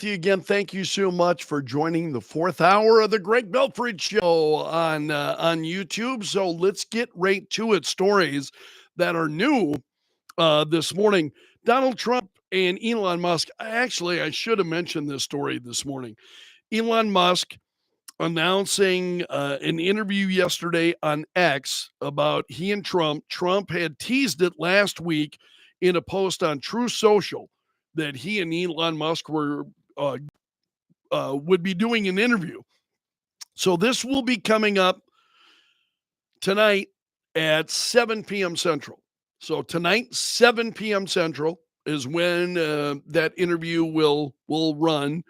You again. Thank you so much for joining the fourth hour of the Greg Belfrage Show on YouTube. So let's get right to it. Stories that are new this morning. Donald Trump and Elon Musk. Actually, I should have mentioned this story this morning. Elon Musk announcing an interview yesterday on X about he and Trump. Trump had teased it last week in a post on True Social that he and Elon Musk were would be doing an interview. So this will be coming up tonight at 7 p.m. Central. So tonight, 7 p.m. Central is when that interview will run.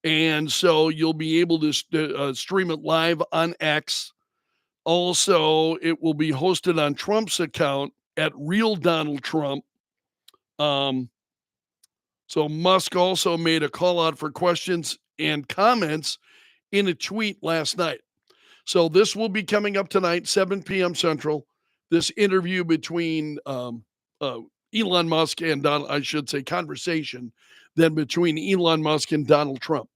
And so you'll be able to stream it live on X. Also, it will be hosted on Trump's account at Real Donald Trump. So Musk also made a call out for questions and comments in a tweet last night. So this will be coming up tonight, 7 p.m. Central. This interview between Elon Musk and Donald, I should say, conversation then between Elon Musk and Donald Trump.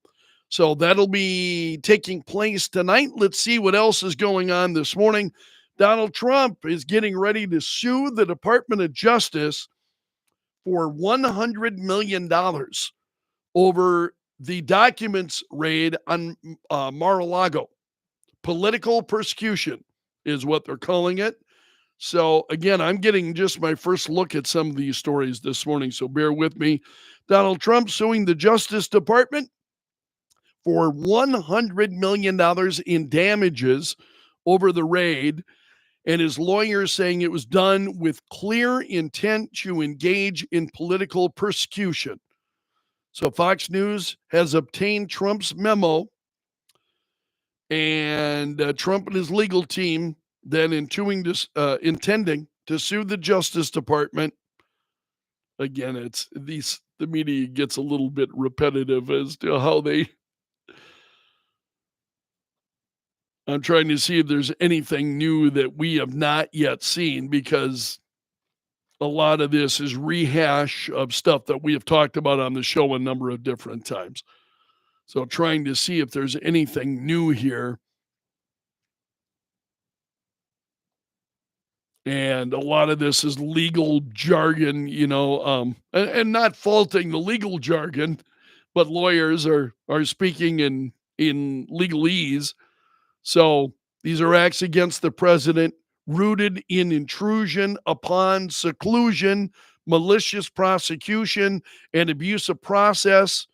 So that'll be taking place tonight. Let's see what else is going on this morning. Donald Trump is getting ready to sue the Department of Justice for $100 million over the documents raid on Mar-a-Lago. Political persecution is what they're calling it. So, again, I'm getting just my first look at some of these stories this morning, so bear with me. Donald Trump suing the Justice Department for $100 million in damages over the raid, and his lawyers saying it was done with clear intent to engage in political persecution. So Fox News has obtained Trump's memo, and Trump and his legal team then intending to sue the Justice Department. Again, the media gets a little bit repetitive as to how they. I'm trying to see if there's anything new that we have not yet seen, because a lot of this is rehash of stuff that we have talked about on the show a number of different times. So trying to see if there's anything new here. And a lot of this is legal jargon, and not faulting the legal jargon, but lawyers are speaking in legalese. So these are acts against the president rooted in intrusion upon seclusion, malicious prosecution, and abuse of process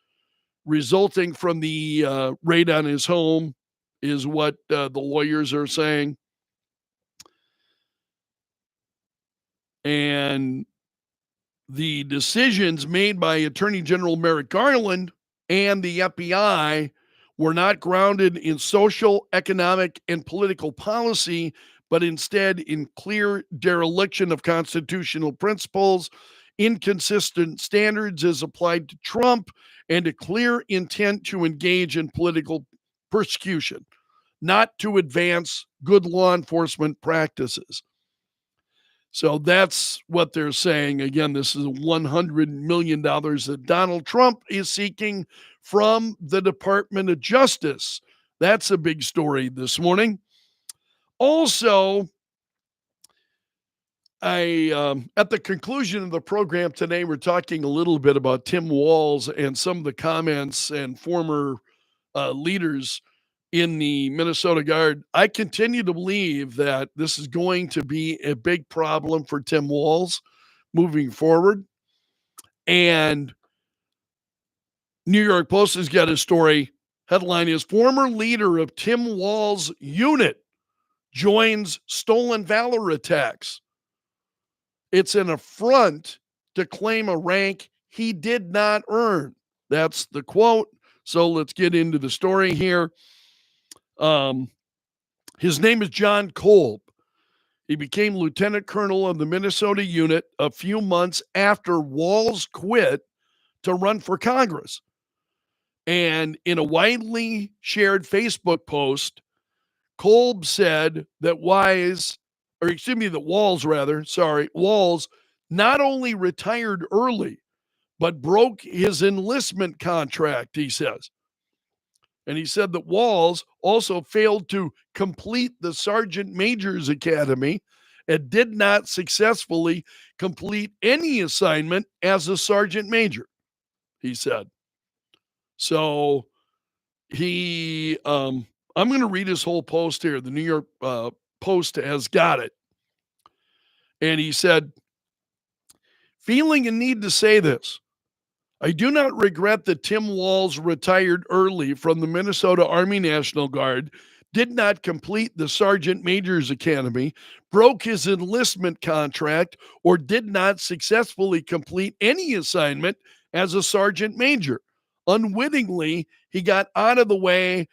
resulting from the raid on his home, is what the lawyers are saying. And the decisions made by Attorney General Merrick Garland and the FBI were not grounded in social, economic, and political policy, but instead in clear dereliction of constitutional principles, inconsistent standards as applied to Trump, and a clear intent to engage in political persecution, not to advance good law enforcement practices. So that's what they're saying. Again, this is $100 million that Donald Trump is seeking from the Department of Justice. That's a big story this morning. Also, at the conclusion of the program today, we're talking a little bit about Tim Walz and some of the comments and former leaders in the Minnesota Guard. I continue to believe that this is going to be a big problem for Tim Walz moving forward. And New York Post has got a story. Headline is former leader of Tim Walz unit joins stolen valor attacks. It's an affront to claim a rank he did not earn. That's the quote. So let's get into the story here. His name is John Kolb. He became lieutenant colonel of the Minnesota unit a few months after Walz quit to run for Congress. And in a widely shared Facebook post, Kolb said that Walz not only retired early, but broke his enlistment contract, he says. And he said that Walls also failed to complete the Sergeant Major's Academy and did not successfully complete any assignment as a Sergeant Major, he said. So I'm going to read his whole post here. The New York Post has got it. And he said, feeling a need to say this. I do not regret that Tim Walls retired early from the Minnesota Army National Guard, did not complete the Sergeant Major's Academy, broke his enlistment contract, or did not successfully complete any assignment as a Sergeant Major. Unwittingly, he got out of the way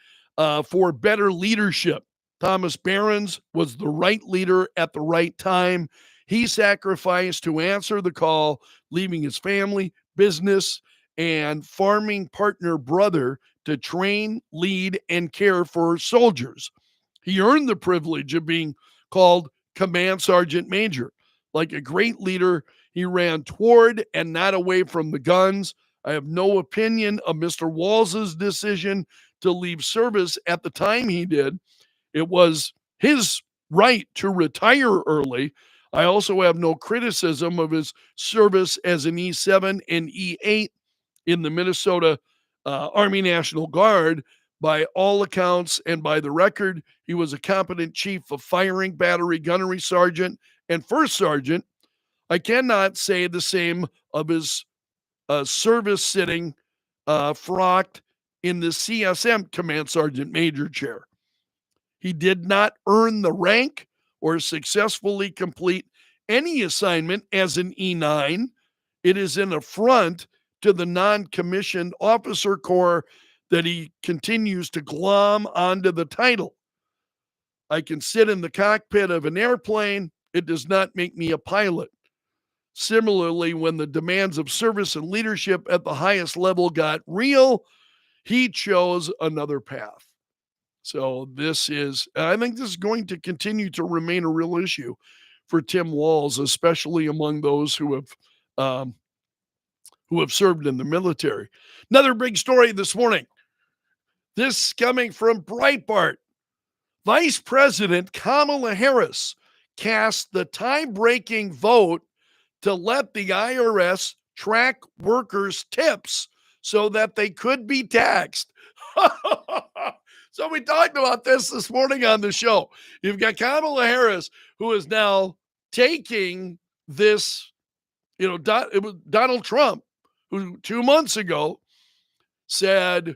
for better leadership. Thomas Behrens was the right leader at the right time. He sacrificed to answer the call, leaving his family, business, and farming partner brother to train, lead, and care for soldiers. He earned the privilege of being called Command Sergeant Major. Like a great leader, he ran toward and not away from the guns. I have no opinion of Mr. Walls's decision to leave service at the time he did. It was his right to retire early. I also have no criticism of his service as an E7 and E8 in the Minnesota Army National Guard. By all accounts and by the record, he was a competent chief of firing, battery, gunnery sergeant, and first sergeant. I cannot say the same of his service sitting frocked in the CSM Command Sergeant Major chair. He did not earn the rank or successfully complete any assignment as an E9. It is an affront to the non-commissioned officer corps that he continues to glom onto the title. I can sit in the cockpit of an airplane. It does not make me a pilot. Similarly, when the demands of service and leadership at the highest level got real, he chose another path. So I think this is going to continue to remain a real issue for Tim Walls, especially among those who have served in the military. Another big story this morning. This coming from Breitbart. Vice President Kamala Harris cast the tie-breaking vote to let the IRS track workers' tips so that they could be taxed. So we talked about this morning on the show. You've got Kamala Harris, who is now taking this, it was Donald Trump, who 2 months ago said,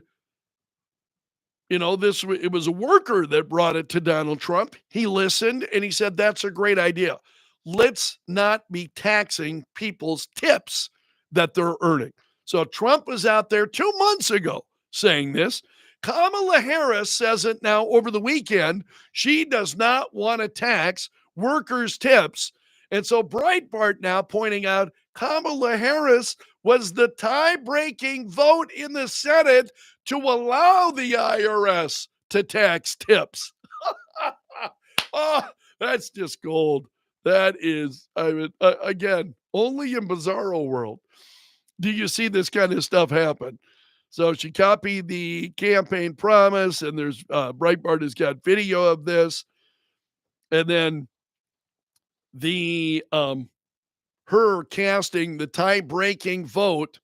it was a worker that brought it to Donald Trump. He listened and he said, that's a great idea. Let's not be taxing people's tips that they're earning. So Trump was out there 2 months ago saying this. Kamala Harris says it now over the weekend. She does not want to tax workers' tips. And so Breitbart now pointing out Kamala Harris was the tie-breaking vote in the Senate to allow the IRS to tax tips. Oh, that's just gold. That is, again, only in Bizarro World do you see this kind of stuff happen. So she copied the campaign promise, and there's Breitbart has got video of this. And then her casting the tie-breaking vote.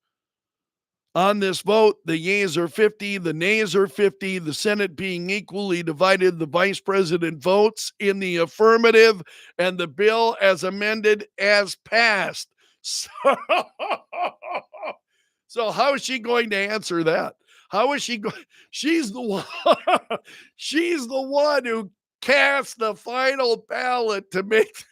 On this vote, the yeas are 50, the nays are 50, the Senate being equally divided, the vice president votes in the affirmative, and the bill as amended as passed. So how is she going to answer that? How is she going? She's the one. She's the one who cast the final ballot to make.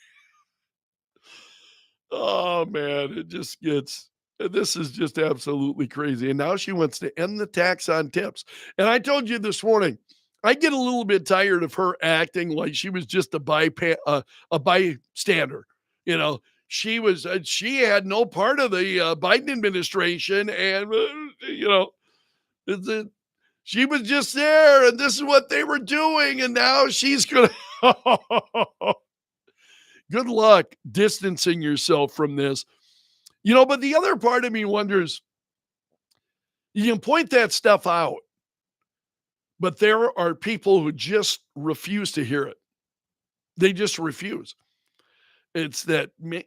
Oh man, it just gets. This is just absolutely crazy. And now she wants to end the tax on tips. And I told you this morning, I get a little bit tired of her acting like she was just a bystander. She had no part of the Biden administration, and she was just there, and this is what they were doing, and now she's gonna. Good luck distancing yourself from this. But the other part of me wonders, you can point that stuff out, but there are people who just refuse to hear it. They just refuse. It's that, they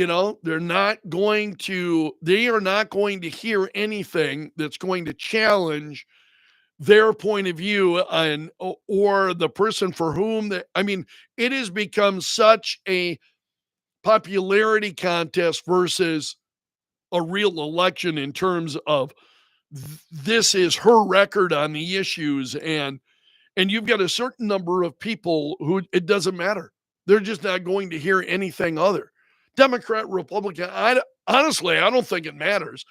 are not going to hear anything that's going to challenge their point of view or the person for whom it has become such a popularity contest versus a real election in terms of this is her record on the issues, and you've got a certain number of people who it doesn't matter. They're just not going to hear anything other. Democrat, Republican, honestly, I don't think it matters.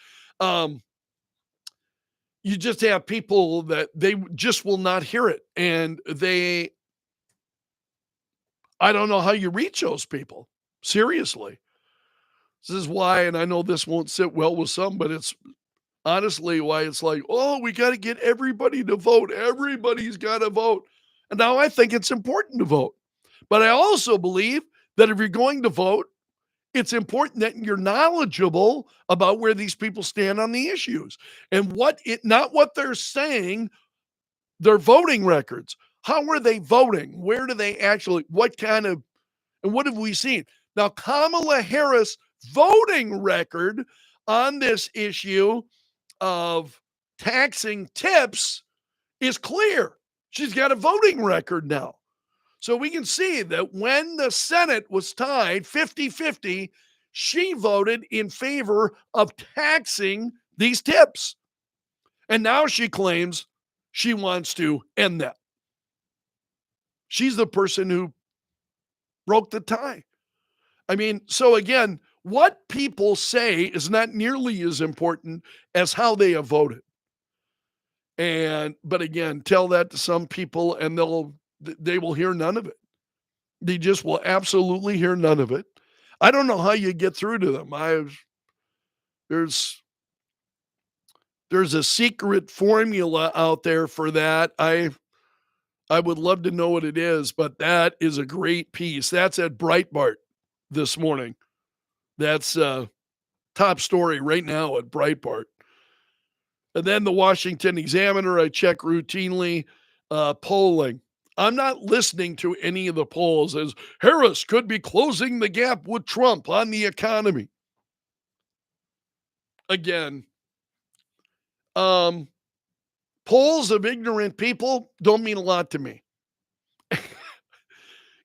You just have people that they just will not hear it. And I don't know how you reach those people. Seriously. This is why, and I know this won't sit well with some, but it's honestly why it's like, oh, we got to get everybody to vote. Everybody's got to vote. And now I think it's important to vote. But I also believe that if you're going to vote, it's important that you're knowledgeable about where these people stand on the issues and not what they're saying, their voting records. How are they voting? Where do they actually, and what have we seen? Now, Kamala Harris' voting record on this issue of taxing tips is clear. She's got a voting record now. So we can see that when the Senate was tied 50-50, she voted in favor of taxing these tips. And now she claims she wants to end that. She's the person who broke the tie. So again, what people say is not nearly as important as how they have voted. But again, tell that to some people and they will hear none of it. They just will absolutely hear none of it. I don't know how you get through to them. There's a secret formula out there for that. I would love to know what it is, but that is a great piece. That's at Breitbart this morning. That's top story right now at Breitbart. And then the Washington Examiner, I check routinely, polling. I'm not listening to any of the polls as Harris could be closing the gap with Trump on the economy. Again, polls of ignorant people don't mean a lot to me.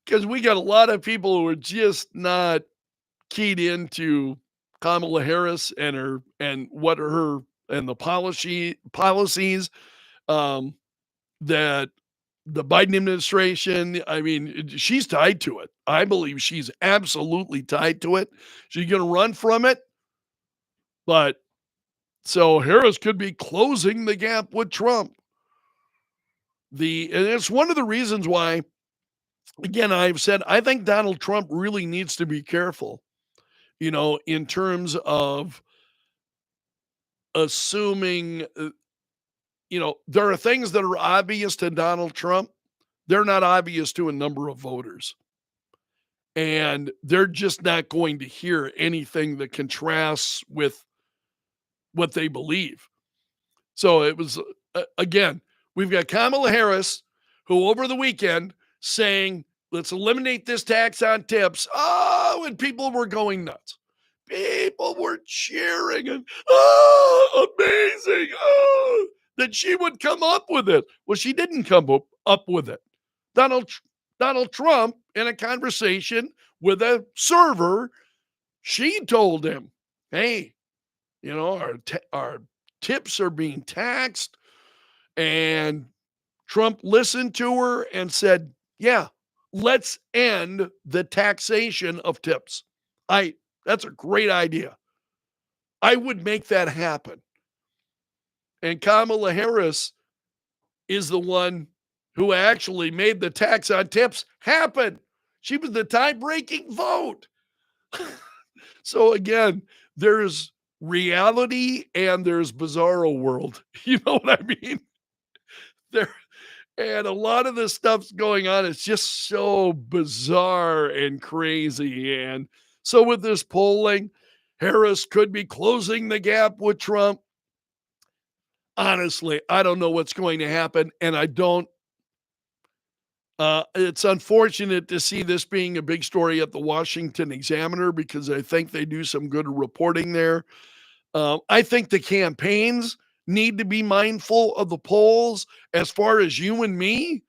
Because we got a lot of people who are just not keyed into Kamala Harris and the policies that the Biden administration, she's tied to it. I believe she's absolutely tied to it. She's going to run from it. But so Harris could be closing the gap with Trump. And it's one of the reasons why, again, I've said, I think Donald Trump really needs to be careful, in terms of assuming, there are things that are obvious to Donald Trump. They're not obvious to a number of voters. And they're just not going to hear anything that contrasts with what they believe. So it was, again, we've got Kamala Harris, who over the weekend saying, let's eliminate this tax on tips. Oh, and people were going nuts. People were cheering and, oh, amazing. Oh, that she would come up with it. Well, she didn't come up with it. Donald Trump, in a conversation with a server, she told him, hey, our tips are being taxed. And Trump listened to her and said, yeah, let's end the taxation of tips. That's a great idea. I would make that happen. And Kamala Harris is the one who actually made the tax on tips happen. She was the tie-breaking vote. So again, there's reality and there's bizarro world. You know what I mean? And a lot of this stuff's going on. It's just so bizarre and crazy. And so with this polling, Harris could be closing the gap with Trump. Honestly, I don't know what's going to happen, and I don't. It's unfortunate to see this being a big story at the Washington Examiner because I think they do some good reporting there. I think the campaigns need to be mindful of the polls. As far as you and me,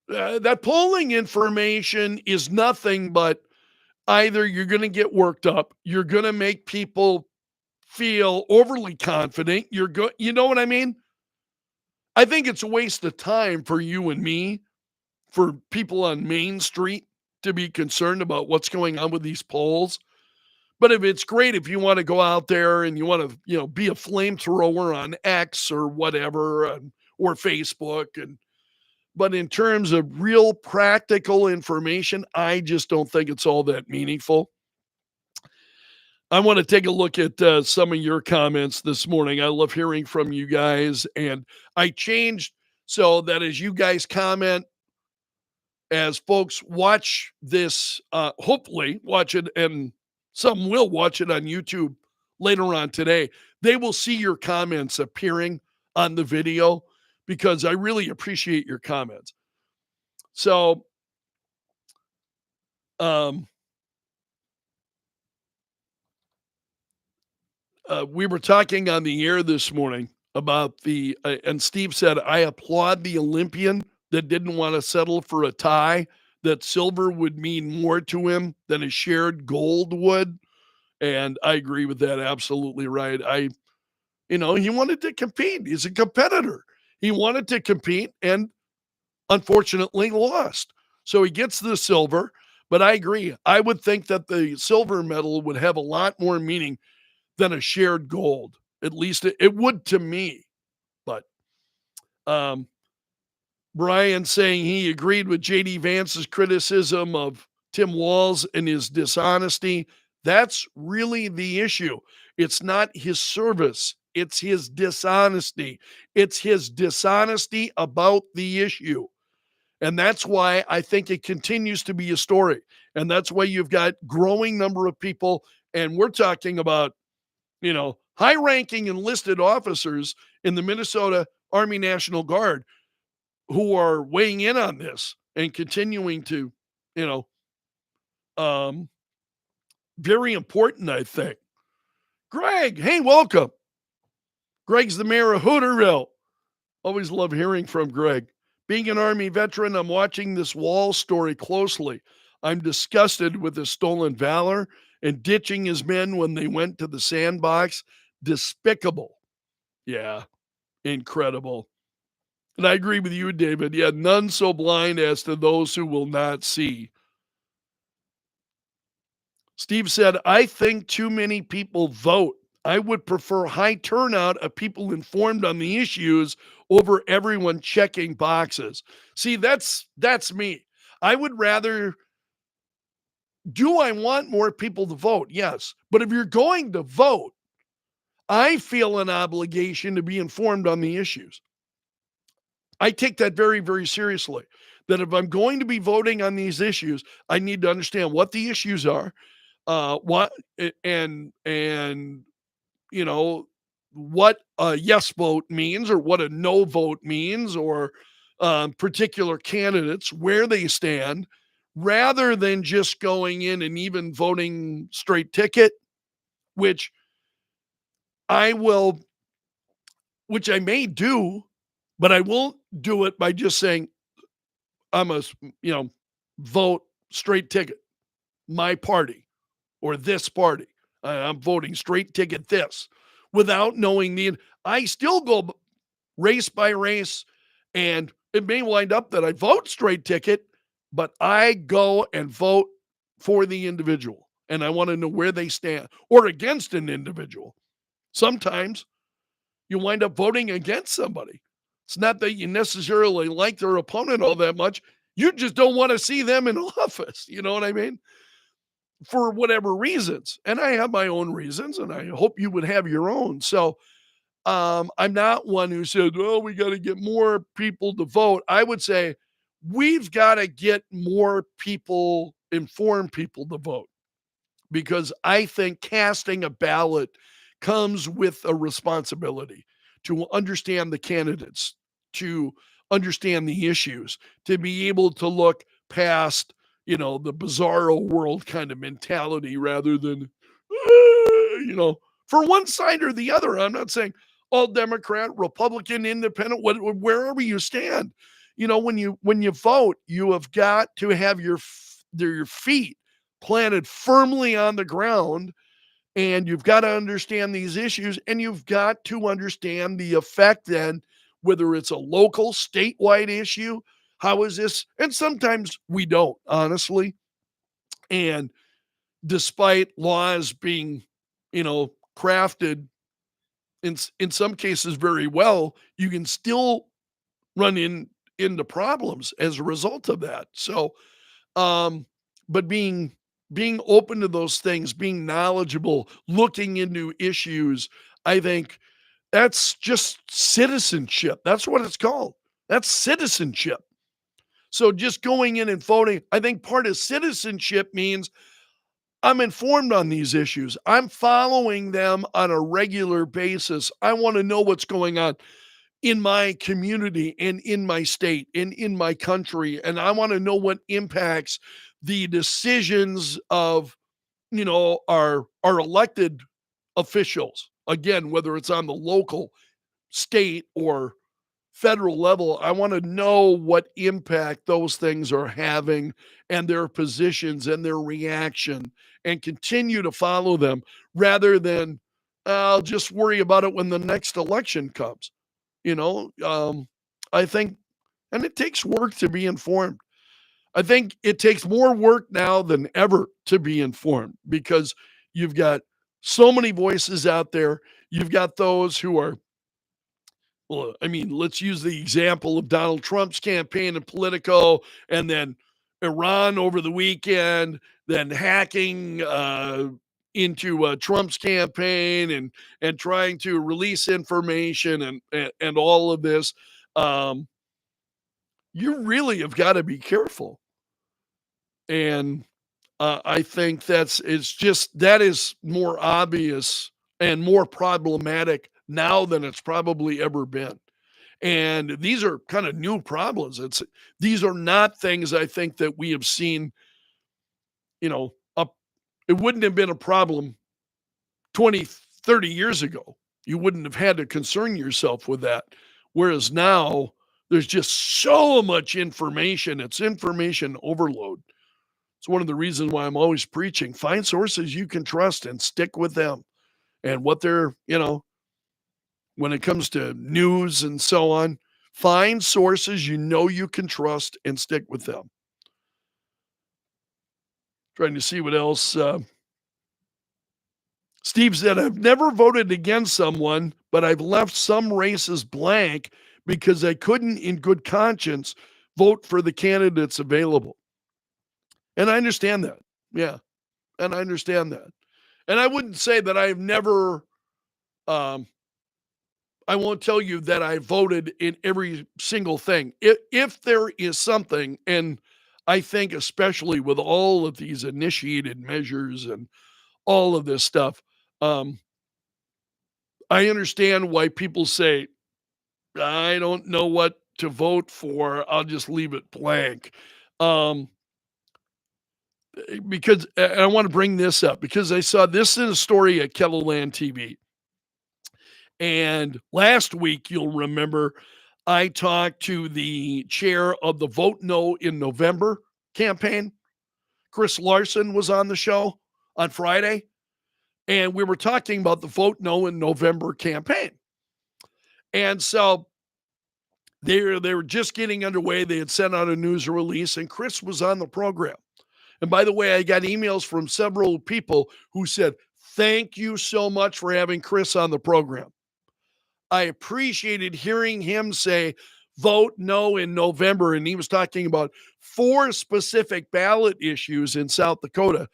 that polling information is nothing but either you're going to get worked up, you're going to make people feel overly confident. You know what I mean? I think it's a waste of time for you and me, for people on Main Street to be concerned about what's going on with these polls. But if it's great if you want to go out there and you want to, be a flamethrower on X or whatever, or Facebook, but in terms of real practical information, I just don't think it's all that meaningful. I want to take a look at some of your comments this morning. I love hearing from you guys, and I changed so that as you guys comment, as folks watch this, hopefully watch it, and some will watch it on YouTube later on today, they will see your comments appearing on the video because I really appreciate your comments. So, um, we were talking on the air this morning about and Steve said, I applaud the Olympian that didn't want to settle for a tie, that silver would mean more to him than a shared gold would. And I agree with that. Absolutely right. He wanted to compete. He's a competitor. He wanted to compete and unfortunately lost. So he gets the silver. But I agree. I would think that the silver medal would have a lot more meaning than a shared gold. At least it would to me. But um, Brian saying he agreed with J.D. Vance's criticism of Tim Walz and his dishonesty. That's really the issue. It's not his service. It's his dishonesty. It's his dishonesty about the issue. And that's why I think it continues to be a story. And that's why you've got growing number of people. And we're talking about, high ranking enlisted officers in the Minnesota Army National Guard who are weighing in on this and continuing to, you know, um, very important, I think. Greg, hey, welcome. Greg's the mayor of Hooterville. Always love hearing from Greg. Being an Army veteran, I'm watching this Wall story closely. I'm disgusted with his stolen valor and ditching his men when they went to the sandbox. Despicable. Yeah, incredible. And I agree with you, David. Yeah, none so blind as to those who will not see. Steve said, I think too many people vote. I would prefer high turnout of people informed on the issues over everyone checking boxes. See, that's me. I would rather. Do I want more people to vote? Yes. But if you're going to vote, I feel an obligation to be informed on the issues. I take that very, very seriously. That if I'm going to be voting on these issues, I need to understand what the issues are, what and what a yes vote means or what a no vote means, or particular candidates where they stand, rather than just going in and even voting straight ticket, which I will, which I may do, but I won't do it by just saying I'm a, vote straight ticket, my party or this party. I'm voting straight ticket this without knowing I still go race by race, and it may wind up that I vote straight ticket, but I go and vote for the individual. And I want to know where they stand or against an individual. Sometimes you wind up voting against somebody. It's not that you necessarily like their opponent all that much. You just don't want to see them in office. You know what I mean? For whatever reasons. And I have my own reasons, and I hope you would have your own. So I'm not one who said, oh, we got to get more people to vote. I would say we've got to get more people, informed people to vote, because I think casting a ballot comes with a responsibility to understand the candidates, to understand the issues, to be able to look past, the bizarro world kind of mentality rather than, for one side or the other. I'm not saying all Democrat, Republican, Independent, wherever you stand. When you vote, you have got to have your feet planted firmly on the ground, and you've got to understand these issues, and you've got to understand the effect then, whether it's a local, statewide issue. How is this? And sometimes we don't, honestly. And despite laws being, crafted in some cases very well, you can still run into problems as a result of that. So, but being open to those things, being knowledgeable, looking into issues, I think that's just citizenship. That's what it's called. That's citizenship. So just going in and voting, I think part of citizenship means I'm informed on these issues. I'm following them on a regular basis. I want to know what's going on in my community and in my state and in my country. And I want to know what impacts the decisions of, our elected officials. Again, whether it's on the local, state, or federal level, I want to know what impact those things are having and their positions and their reaction, and continue to follow them rather than I'll just worry about it when the next election comes. I think, and it takes work to be informed. I think it takes more work now than ever to be informed because you've got so many voices out there. You've got those who are, well, I mean, let's use the example of Donald Trump's campaign and Politico, and then Iran over the weekend, then hacking into Trump's campaign and trying to release information and all of this. You really have got to be careful. And I think that is more obvious and more problematic now than it's probably ever been. And these are kind of new problems. These are not things I think that we have seen, up. It wouldn't have been a problem 20, 30 years ago. You wouldn't have had to concern yourself with that. Whereas now there's just so much information. It's information overload. It's one of the reasons why I'm always preaching, find sources you can trust and stick with them. And what they're, when it comes to news and so on, find sources you can trust and stick with them. Trying to see what else. Steve said, I've never voted against someone, but I've left some races blank because I couldn't, in good conscience, vote for the candidates available. And I understand that. Yeah. And I understand that. And I wouldn't say that I've never, I won't tell you that I voted in every single thing. If there is something, and I think especially with all of these initiated measures and all of this stuff, I understand why people say, I don't know what to vote for. I'll just leave it blank. Because and I want to bring this up because I saw this in a story at KELO AM TV. And last week, you'll remember, I talked to the chair of the Vote No in November campaign. Chris Larson was on the show on Friday, and we were talking about the Vote No in November campaign. And so they were just getting underway. They had sent out a news release, and Chris was on the program. And by the way, I got emails from several people who said, thank you so much for having Chris on the program. I appreciated hearing him say, vote no in November. And he was talking about 4 specific ballot issues in South Dakota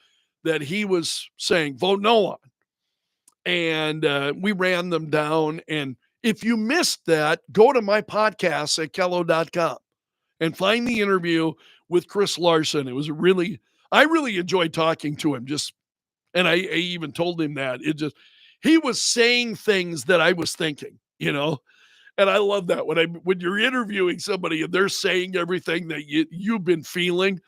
that he was saying, vote no on. And we ran them down. And if you missed that, go to my podcast at KELO.com and find the interview with Chris Larson. It was I really enjoyed talking to him. Just And I even told him that. He was saying things that I was thinking, you know? And I love that when you're interviewing somebody and they're saying everything that you've been feeling,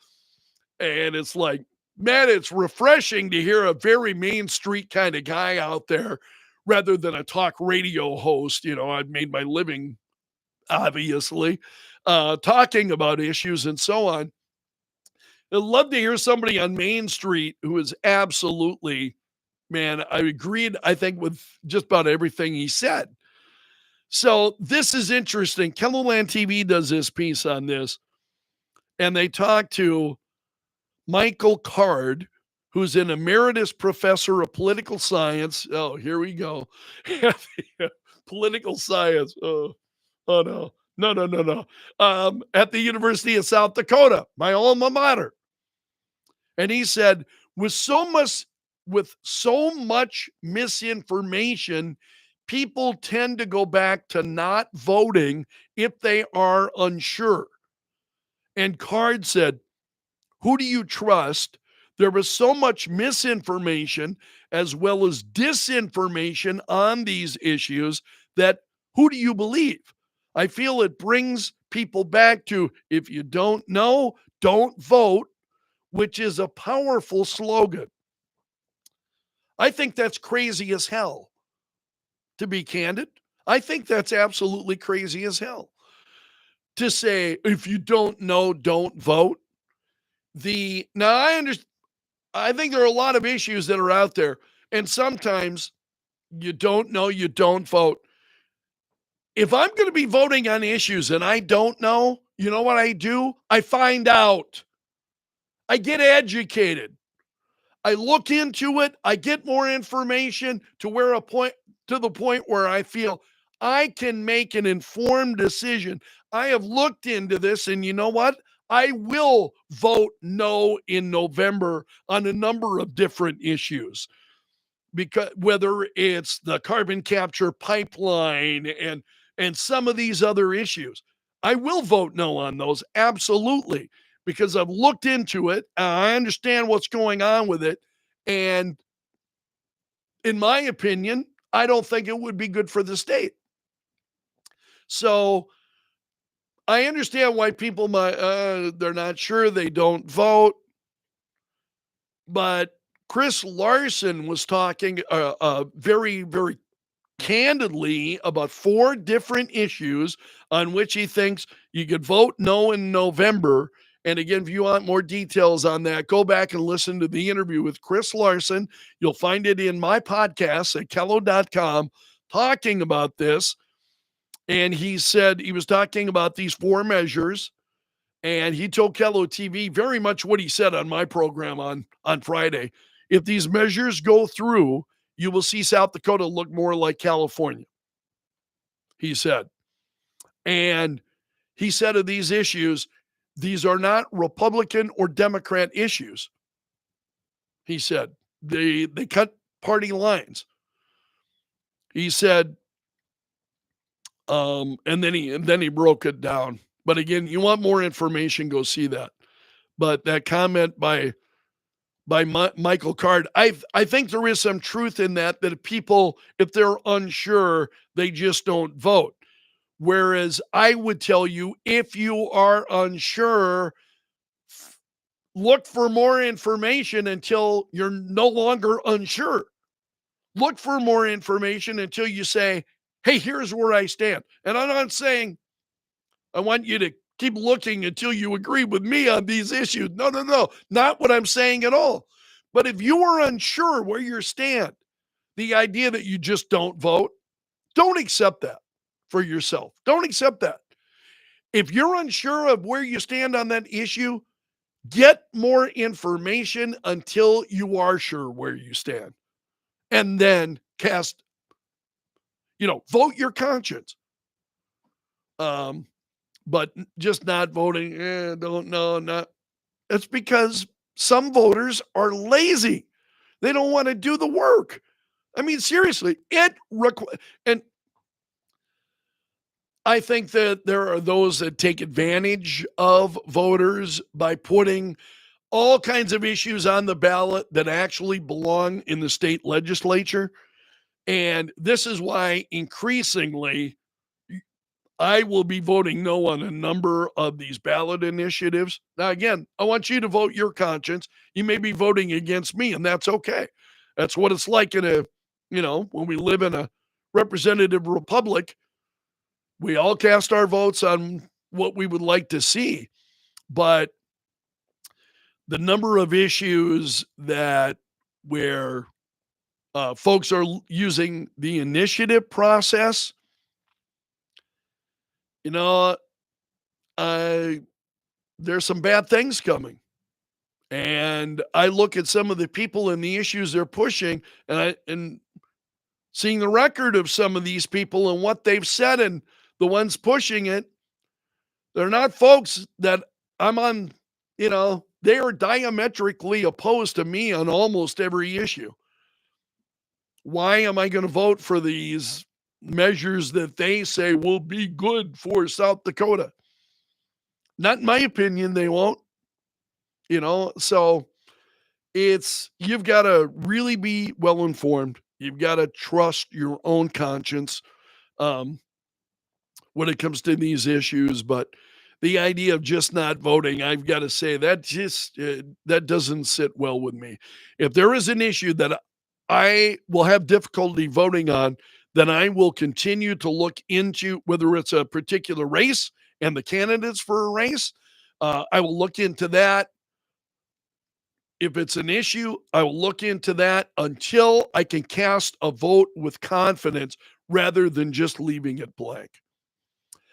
and it's like, man, it's refreshing to hear a very Main Street kind of guy out there rather than a talk radio host. I've made my living, obviously, talking about issues and so on. I'd love to hear somebody on Main Street who is absolutely, man, I agreed, I think, with just about everything he said. So this is interesting. KELO TV does this piece on this, and they talk to Michael Card, who's an emeritus professor of political science. Oh, here we go. Political science. Oh no. No. At the University of South Dakota, my alma mater. And he said, with so much misinformation, people tend to go back to not voting if they are unsure. And Card said, who do you trust? There was so much misinformation as well as disinformation on these issues that who do you believe? I feel it brings people back to, if you don't know, don't vote, which is a powerful slogan. I think that's crazy as hell, to be candid. I think that's absolutely crazy as hell. To say, if you don't know, don't vote. Now I understand. I think there are a lot of issues that are out there, and sometimes you don't know, you don't vote. If I'm going to be voting on issues and I don't know, you know what I do? I find out. I get educated. I look into it. I get more information to the point where I feel I can make an informed decision. I have looked into this, and you know what? I will vote no in November on a number of different issues, because whether it's the carbon capture pipeline and some of these other issues, I will vote no on those, absolutely, because I've looked into it. I understand what's going on with it, and in my opinion, I don't think it would be good for the state. So I understand why people might, they're not sure, they don't vote. But Chris Larson was talking very, very candidly about 4 different issues on which he thinks you could vote no in November. And again, if you want more details on that, go back and listen to the interview with Chris Larson. You'll find it in my podcast at KELO.com talking about this. And he said he was talking about these 4 measures. And he told KELO TV very much what he said on my program on Friday. If these measures go through, you will see South Dakota look more like California, he said. And he said of these issues, these are not Republican or Democrat issues. He said they cut party lines. He said, and then he broke it down. But again, you want more information, go see that. But that comment by Michael Card, I think there is some truth in that people, if they're unsure, they just don't vote. Whereas I would tell you, if you are unsure, look for more information until you're no longer unsure. Look for more information until you say, hey, here's where I stand. And I'm not saying I want you to keep looking until you agree with me on these issues. No. Not what I'm saying at all. But if you are unsure where you stand, the idea that you just don't vote, don't accept that for yourself. Don't accept that. If you're unsure of where you stand on that issue, get more information until you are sure where you stand. And then vote your conscience. But just not voting, don't know, not. It's because some voters are lazy. They don't want to do the work. I mean, seriously, and I think that there are those that take advantage of voters by putting all kinds of issues on the ballot that actually belong in the state legislature. And this is why increasingly I will be voting no on a number of these ballot initiatives. Now, again, I want you to vote your conscience. You may be voting against me, and that's okay. That's what it's like when we live in a representative republic. We all cast our votes on what we would like to see. But the number of issues that where folks are using the initiative process, you know, there's some bad things coming. And I look at some of the people and the issues they're pushing, and seeing the record of some of these people and what they've said, and the ones pushing it, they're not folks that I'm on, they are diametrically opposed to me on almost every issue. Why am I going to vote for these measures that they say will be good for South Dakota? Not in my opinion, they won't, so you've got to really be well informed. You've got to trust your own conscience when it comes to these issues. But the idea of just not voting, I've got to say that doesn't sit well with me. If there is an issue that I will have difficulty voting on, then I will continue to look into whether it's a particular race and the candidates for a race. I will look into that. If it's an issue, I will look into that until I can cast a vote with confidence rather than just leaving it blank.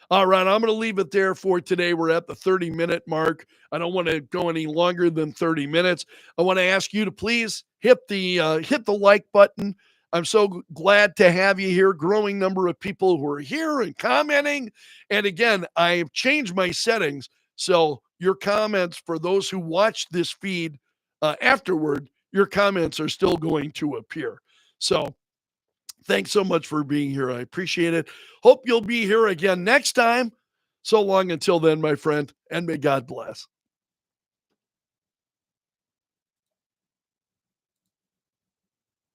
All right, I'm going to leave it there for today. We're at the 30-minute mark. I don't want to go any longer than 30 minutes. I want to ask you to please hit the like button. I'm so glad to have you here. Growing number of people who are here and commenting. And again, I've changed my settings, so your comments, for those who watch this feed afterward, your comments are still going to appear. So thanks so much for being here. I appreciate it. Hope you'll be here again next time. So long until then, my friend, and may God bless.